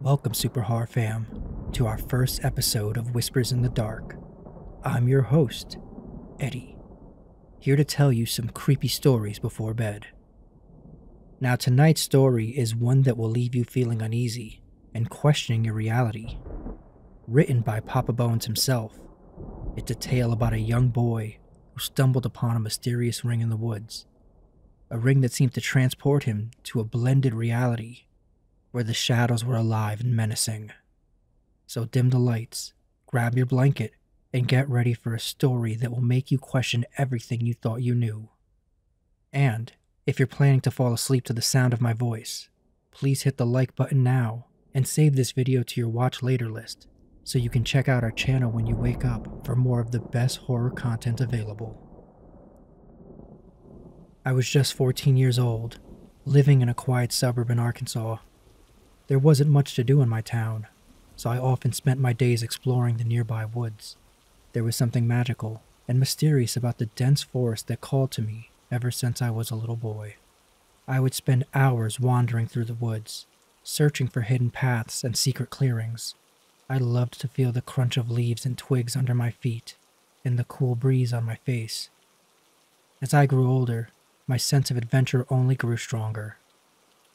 Welcome, Super Horror Fam, to our first episode of Whispers in the Dark. I'm your host, Eddie, here to tell you some creepy stories before bed. Now, tonight's story is one that will leave you feeling uneasy and questioning your reality. Written by Papa Bones himself, it's a tale about a young boy who stumbled upon a mysterious ring in the woods. A ring that seemed to transport him to a blended reality where the shadows were alive and menacing. So dim the lights, grab your blanket, and get ready for a story that will make you question everything you thought you knew. And if you're planning to fall asleep to the sound of my voice, please hit the like button now and save this video to your watch later list so you can check out our channel when you wake up for more of the best horror content available. I was just 14 years old, living in a quiet suburb in Arkansas. There wasn't much to do in my town, so I often spent my days exploring the nearby woods. There was something magical and mysterious about the dense forest that called to me ever since I was a little boy. I would spend hours wandering through the woods, searching for hidden paths and secret clearings. I loved to feel the crunch of leaves and twigs under my feet and the cool breeze on my face. As I grew older, my sense of adventure only grew stronger.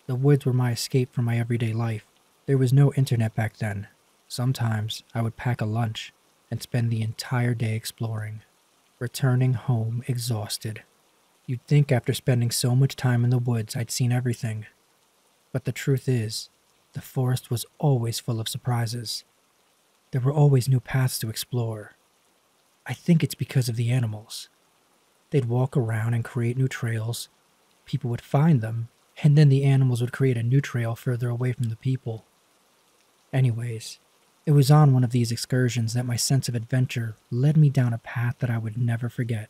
The woods were my escape from my everyday life. There was no internet back then. Sometimes I would pack a lunch and spend the entire day exploring, returning home exhausted. You'd think after spending so much time in the woods I'd seen everything. But the truth is, the forest was always full of surprises. There were always new paths to explore. I think it's because of the animals. They'd walk around and create new trails. People would find them, and then the animals would create a new trail further away from the people. Anyways, it was on one of these excursions that my sense of adventure led me down a path that I would never forget.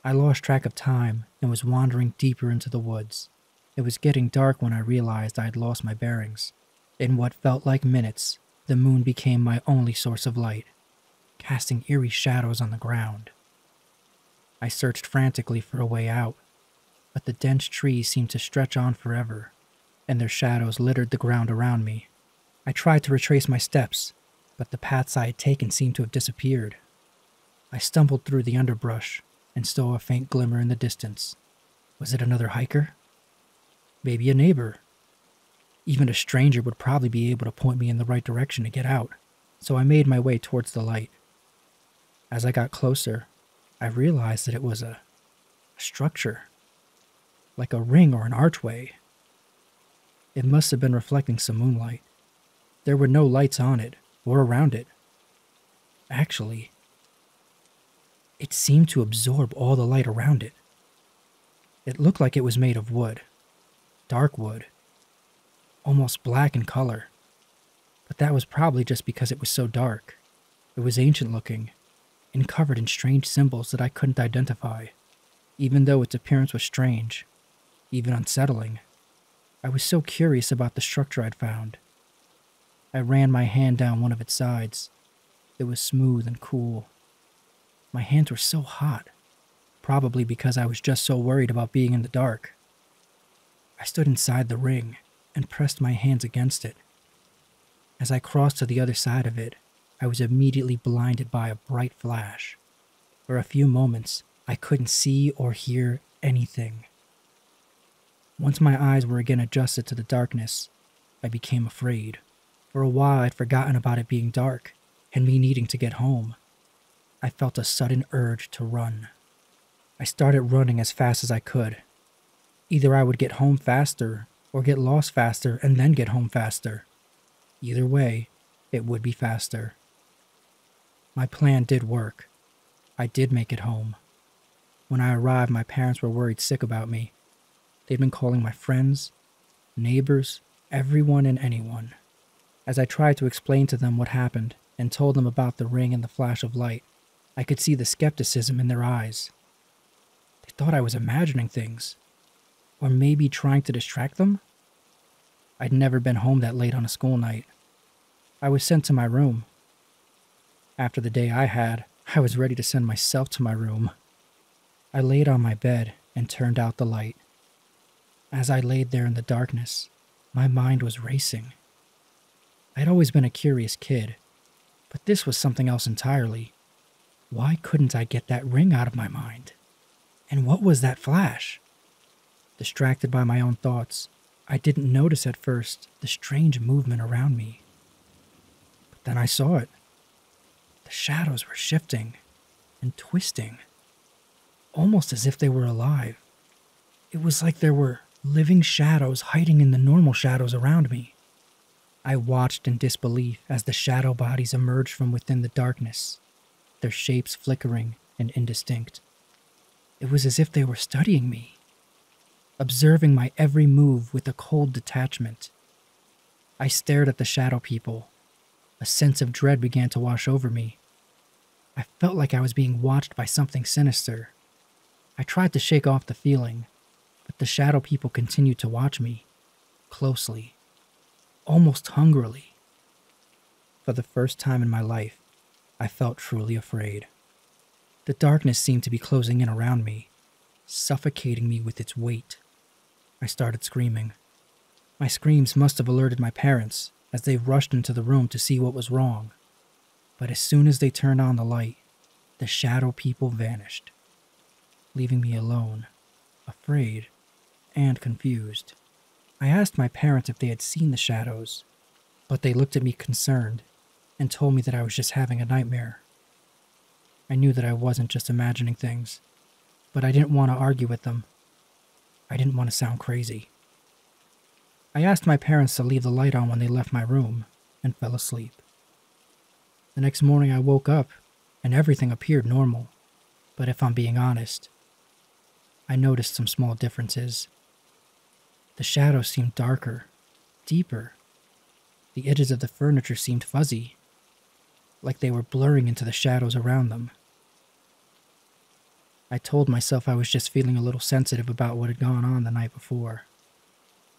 I lost track of time and was wandering deeper into the woods. It was getting dark when I realized I had lost my bearings. In what felt like minutes, the moon became my only source of light, casting eerie shadows on the ground. I searched frantically for a way out, but the dense trees seemed to stretch on forever, and their shadows littered the ground around me. I tried to retrace my steps, but the paths I had taken seemed to have disappeared. I stumbled through the underbrush and saw a faint glimmer in the distance. Was it another hiker? Maybe a neighbor. Even a stranger would probably be able to point me in the right direction to get out, so I made my way towards the light. As I got closer, I realized that it was a structure, like a ring or an archway. It must have been reflecting some moonlight. There were no lights on it or around it. Actually, it seemed to absorb all the light around it. It looked like it was made of wood, dark wood, almost black in color. But that was probably just because it was so dark. It was ancient looking and covered in strange symbols that I couldn't identify. Even though its appearance was strange, even unsettling, I was so curious about the structure I'd found. I ran my hand down one of its sides. It was smooth and cool. My hands were so hot, probably because I was just so worried about being in the dark. I stood inside the ring and pressed my hands against it. As I crossed to the other side of it, I was immediately blinded by a bright flash. For a few moments, I couldn't see or hear anything. Once my eyes were again adjusted to the darkness, I became afraid. For a while, I'd forgotten about it being dark and me needing to get home. I felt a sudden urge to run. I started running as fast as I could. Either I would get home faster or get lost faster and then get home faster. Either way, it would be faster. My plan did work. I did make it home. When I arrived, my parents were worried sick about me. They'd been calling my friends, neighbors, everyone and anyone. As I tried to explain to them what happened and told them about the ring and the flash of light, I could see the skepticism in their eyes. They thought I was imagining things, or maybe trying to distract them. I'd never been home that late on a school night. I was sent to my room. After the day I had, I was ready to send myself to my room. I laid on my bed and turned out the light. As I laid there in the darkness, my mind was racing. I'd always been a curious kid, but this was something else entirely. Why couldn't I get that ring out of my mind? And what was that flash? Distracted by my own thoughts, I didn't notice at first the strange movement around me. But then I saw it. The shadows were shifting and twisting, almost as if they were alive. It was like there were living shadows hiding in the normal shadows around me. I watched in disbelief as the shadow bodies emerged from within the darkness, their shapes flickering and indistinct. It was as if they were studying me, observing my every move with a cold detachment. I stared at the shadow people. A sense of dread began to wash over me. I felt like I was being watched by something sinister. I tried to shake off the feeling, but the shadow people continued to watch me, closely, almost hungrily. For the first time in my life, I felt truly afraid. The darkness seemed to be closing in around me, suffocating me with its weight. I started screaming. My screams must have alerted my parents, as they rushed into the room to see what was wrong. But as soon as they turned on the light, the shadow people vanished, leaving me alone, afraid, and confused. I asked my parents if they had seen the shadows, but they looked at me concerned and told me that I was just having a nightmare. I knew that I wasn't just imagining things, but I didn't want to argue with them. I didn't want to sound crazy. I asked my parents to leave the light on when they left my room and fell asleep. The next morning I woke up and everything appeared normal, but if I'm being honest, I noticed some small differences. The shadows seemed darker, deeper. The edges of the furniture seemed fuzzy, like they were blurring into the shadows around them. I told myself I was just feeling a little sensitive about what had gone on the night before.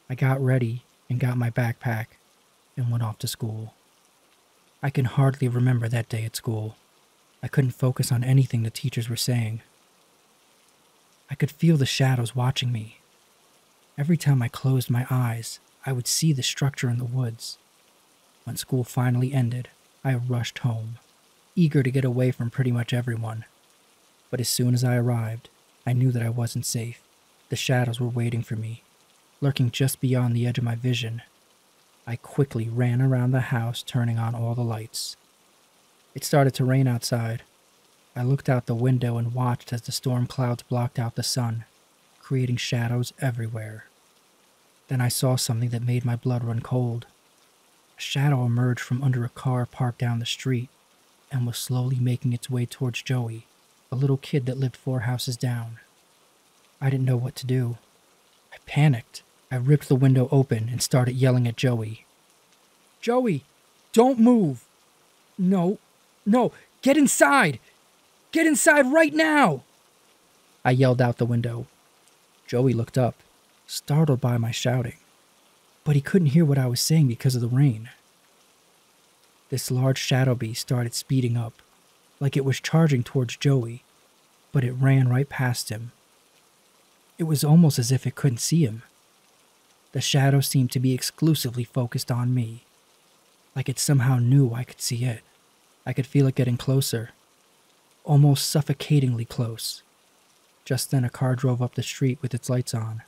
I got ready and got my backpack and went off to school. I can hardly remember that day at school. I couldn't focus on anything the teachers were saying. I could feel the shadows watching me. Every time I closed my eyes, I would see the structure in the woods. When school finally ended, I rushed home, eager to get away from pretty much everyone. But as soon as I arrived, I knew that I wasn't safe. The shadows were waiting for me, lurking just beyond the edge of my vision. I quickly ran around the house, turning on all the lights. It started to rain outside. I looked out the window and watched as the storm clouds blocked out the sun, creating shadows everywhere. Then I saw something that made my blood run cold. A shadow emerged from under a car parked down the street and was slowly making its way towards Joey, a little kid that lived 4 houses down. I didn't know what to do. I panicked. I ripped the window open and started yelling at Joey. "Joey, don't move! No, get inside! Get inside right now!" I yelled out the window. Joey looked up, startled by my shouting, but he couldn't hear what I was saying because of the rain. This large shadow beast started speeding up, like it was charging towards Joey, but it ran right past him. It was almost as if it couldn't see him. The shadow seemed to be exclusively focused on me, like it somehow knew I could see it. I could feel it getting closer, almost suffocatingly close. Just then a car drove up the street with its lights on.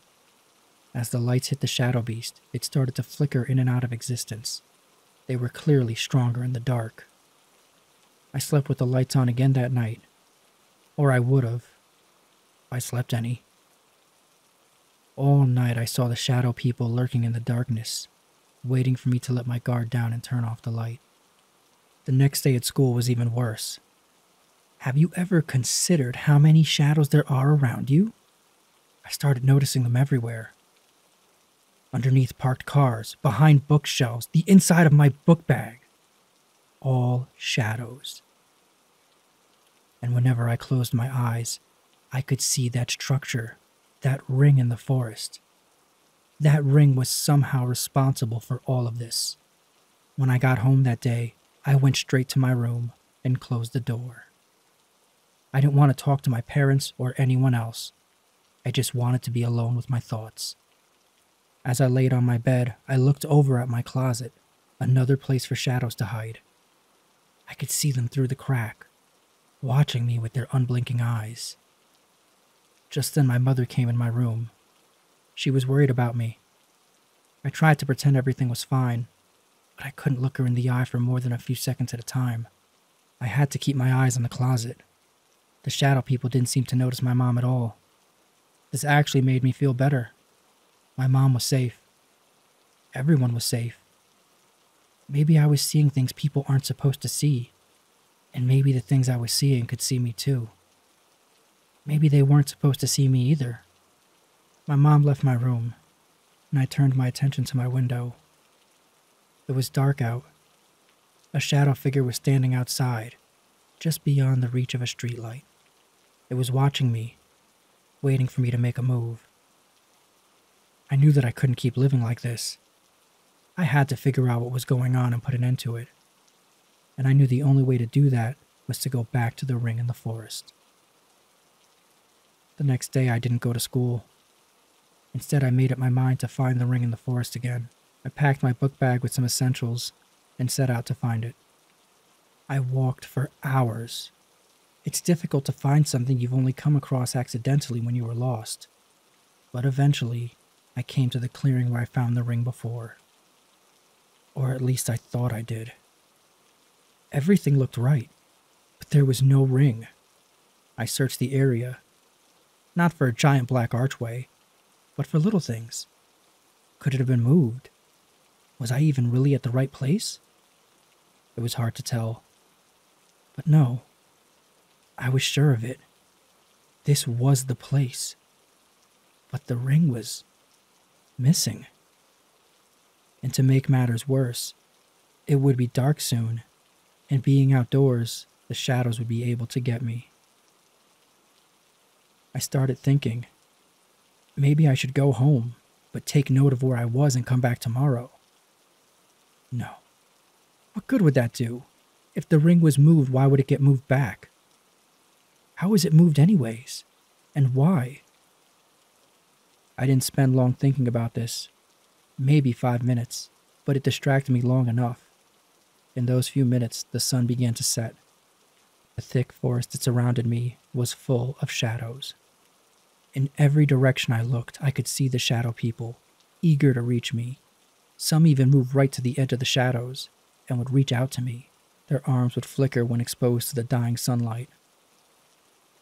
As the lights hit the shadow beast, it started to flicker in and out of existence. They were clearly stronger in the dark. I slept with the lights on again that night. Or I would have, if I slept any. All night I saw the shadow people lurking in the darkness, waiting for me to let my guard down and turn off the light. The next day at school was even worse. Have you ever considered how many shadows there are around you? I started noticing them everywhere. Underneath parked cars, behind bookshelves, the inside of my book bag. All shadows. And whenever I closed my eyes, I could see that structure, that ring in the forest. That ring was somehow responsible for all of this. When I got home that day, I went straight to my room and closed the door. I didn't want to talk to my parents or anyone else. I just wanted to be alone with my thoughts. As I laid on my bed, I looked over at my closet Another place for shadows to hide. I could see them through the crack, watching me with their unblinking eyes. Just then my mother came in my room. She was worried about me. I tried to pretend everything was fine, but I couldn't look her in the eye for more than a few seconds at a time. I had to keep my eyes on the closet. The shadow people didn't seem to notice my mom at all. This actually made me feel better. My mom was safe. Everyone was safe. Maybe I was seeing things people aren't supposed to see, and maybe the things I was seeing could see me too. Maybe they weren't supposed to see me either. My mom left my room, and I turned my attention to my window. It was dark out. A shadow figure was standing outside, just beyond the reach of a streetlight. It was watching me, waiting for me to make a move. I knew that I couldn't keep living like this. I had to figure out what was going on and put an end to it. And I knew the only way to do that was to go back to the ring in the forest. The next day I didn't go to school. Instead, I made up my mind to find the ring in the forest again. I packed my book bag with some essentials and set out to find it. I walked for hours. It's difficult to find something you've only come across accidentally when you were lost. But eventually, I came to the clearing where I found the ring before. Or at least I thought I did. Everything looked right, but there was no ring. I searched the area, not for a giant black archway, but for little things. Could it have been moved? Was I even really at the right place? It was hard to tell. But no, I was sure of it. This was the place. But the ring was missing. And to make matters worse, it would be dark soon, and being outdoors, the shadows would be able to get me. I started thinking, maybe I should go home, but take note of where I was and come back tomorrow. No. What good would that do? If the ring was moved, why would it get moved back? How was it moved anyways? And why? I didn't spend long thinking about this. Maybe 5 minutes, but it distracted me long enough. In those few minutes, the sun began to set. The thick forest that surrounded me was full of shadows. In every direction I looked, I could see the shadow people, eager to reach me. Some even moved right to the edge of the shadows and would reach out to me. Their arms would flicker when exposed to the dying sunlight.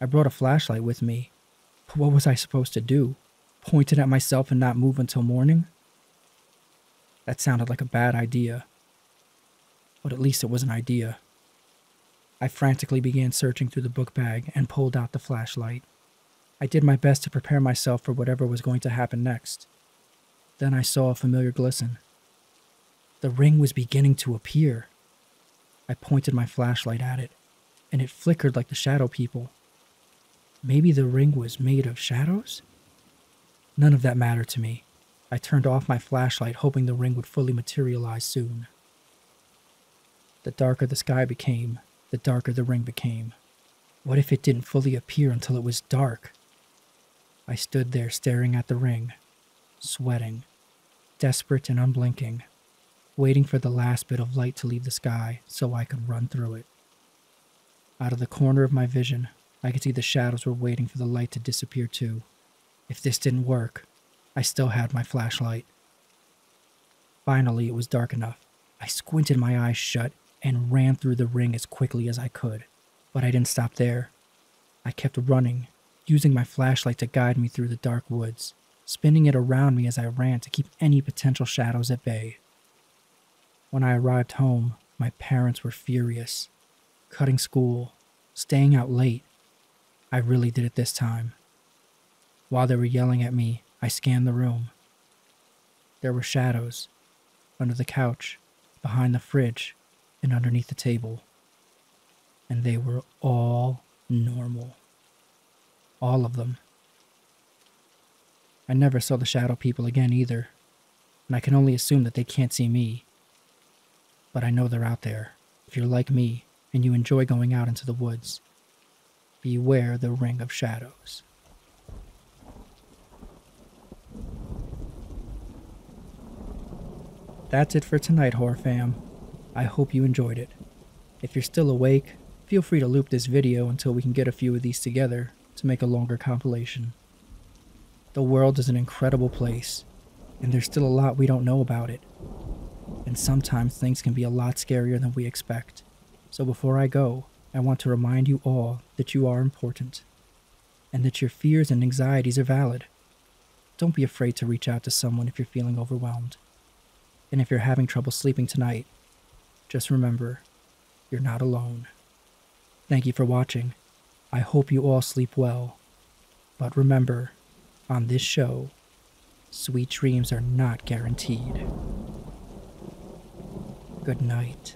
I brought a flashlight with me, but what was I supposed to do? Point it at myself and not move until morning? That sounded like a bad idea. But at least it was an idea. I frantically began searching through the book bag and pulled out the flashlight. I did my best to prepare myself for whatever was going to happen next. Then I saw a familiar glisten. The ring was beginning to appear. I pointed my flashlight at it, and it flickered like the shadow people. Maybe the ring was made of shadows? None of that mattered to me. I turned off my flashlight, hoping the ring would fully materialize soon. The darker the sky became, the darker the ring became. What if it didn't fully appear until it was dark? I stood there staring at the ring, sweating, desperate and unblinking, waiting for the last bit of light to leave the sky so I could run through it. Out of the corner of my vision, I could see the shadows were waiting for the light to disappear too. If this didn't work, I still had my flashlight. Finally, it was dark enough. I squinted my eyes shut and ran through the ring as quickly as I could. But I didn't stop there. I kept running, using my flashlight to guide me through the dark woods, spinning it around me as I ran to keep any potential shadows at bay. When I arrived home, my parents were furious. Cutting school, staying out late. I really did it this time. While they were yelling at me, I scanned the room. There were shadows, under the couch, behind the fridge, and underneath the table. And they were all normal. All of them. I never saw the shadow people again either, and I can only assume that they can't see me. But I know they're out there. If you're like me, and you enjoy going out into the woods, beware the ring of shadows. That's it for tonight, Horror Fam. I hope you enjoyed it. If you're still awake, feel free to loop this video until we can get a few of these together to make a longer compilation. The world is an incredible place, and there's still a lot we don't know about it. And sometimes things can be a lot scarier than we expect. So before I go, I want to remind you all that you are important, and that your fears and anxieties are valid. Don't be afraid to reach out to someone if you're feeling overwhelmed. And if you're having trouble sleeping tonight, just remember, you're not alone. Thank you for watching. I hope you all sleep well. But remember, on this show, sweet dreams are not guaranteed. Good night.